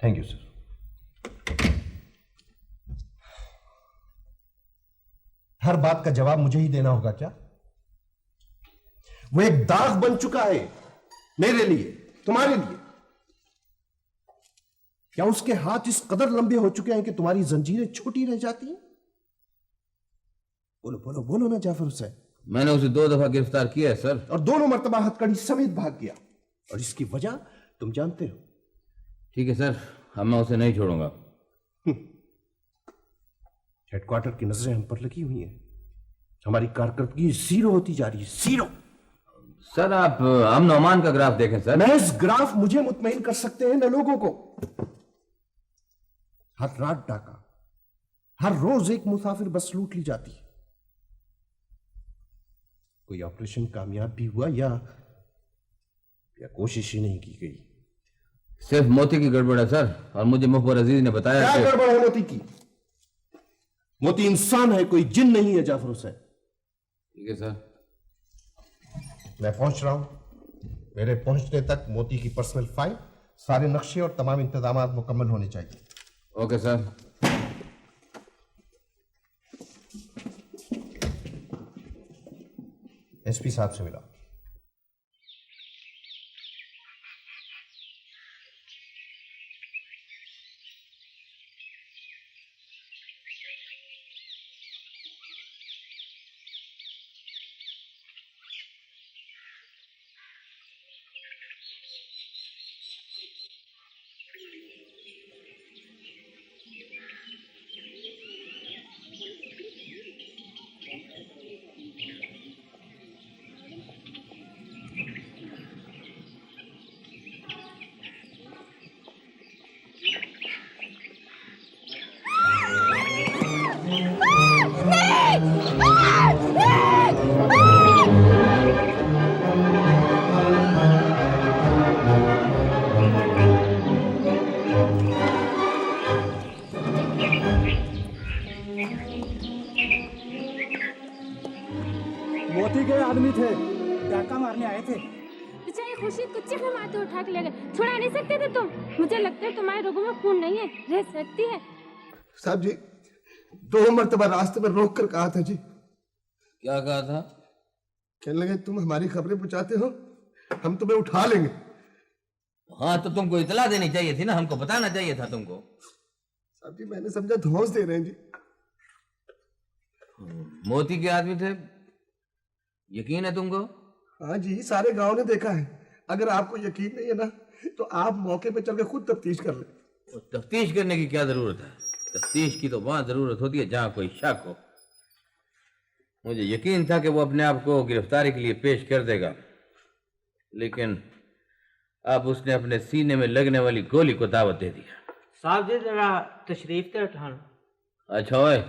Thank you sir. हर बात का जवाब मुझे ही देना होगा क्या? वो एक दाग बन चुका है मेरे लिए, तुम्हारे लिए। क्या उसके हाथ इस कदर लंबे हो चुके हैं कि तुम्हारी जंजीरें छोटी रह जाती हैं? बोलो बोलो बोलो ना जाफर हुसैन। मैंने उसे 2 दफा गिरफ्तार किया है सर। और दोनों मर्तबा हथकड़ी समेत भाग गया, और इसकी वजह तुम जानते हो। ठीक है सर, अब मैं उसे नहीं छोड़ूंगा। हेडक्वार्टर की नजरें हम पर लगी हुई हैं। हमारी कारकर्दगी जीरो होती जा रही है, जीरो। सर आप अमन अमान का ग्राफ देखें सर। महज ग्राफ मुझे मुतमईन कर सकते हैं, न लोगों को। हर रात डाका, हर रोज एक मुसाफिर बस लूट ली जाती है। कोई ऑपरेशन कामयाब भी हुआ या कोशिश ही नहीं की गई। सिर्फ मोती की गड़बड़ है सर, और मुझे मुखबर अजीज ने बताया क्या गड़बड़ है मोती की? मोती इंसान है, कोई जिन नहीं है जाफर हुसैन। ठीक है सर। मैं पहुंच रहा हूं। मेरे पहुंचने तक मोती की पर्सनल फाइल, सारे नक्शे और तमाम इंतजाम मुकम्मल होने चाहिए। Okay sir. एसपी साहब से मिला। मोती के आदमी थे, डाका मारने आए थे। बेचारे खुर्शीद को चिखने मारते उठा के ले गए। छुड़ा नहीं सकते थे तुम? मुझे लगता है तुम्हारे रगों में खून नहीं है, रह सकती है। साहब जी, 2 मर्तबा रास्ते में रोक कर कहा था जी। क्या कहा था? कहने लगे तुम हमारी खबरें पहुंचाते हो, हम तुम्हें उठा लेंगे। हाँ तो तुमको इतला देनी चाहिए थी ना, हमको बताना चाहिए था तुमको। साहब जी मैंने समझा धौंस दे रहे हैं जी। मोती के आदमी थे, यकीन है तुमको? हाँ जी, सारे गांव ने देखा है। अगर आपको यकीन नहीं है ना, तो आप मौके पे चल के खुद तफ्तीश कर ले। तफ्तीश करने की क्या जरूरत है? तफ्तीश की तो वहां जरूरत होती है जहां कोई शक हो। मुझे यकीन था कि वो अपने आप को गिरफ्तारी के लिए पेश कर देगा, लेकिन अब उसने अपने सीने में लगने वाली गोली को दावत दे दिया। साहब जी जरा तशरीफ ते उठान। अच्छा ओए।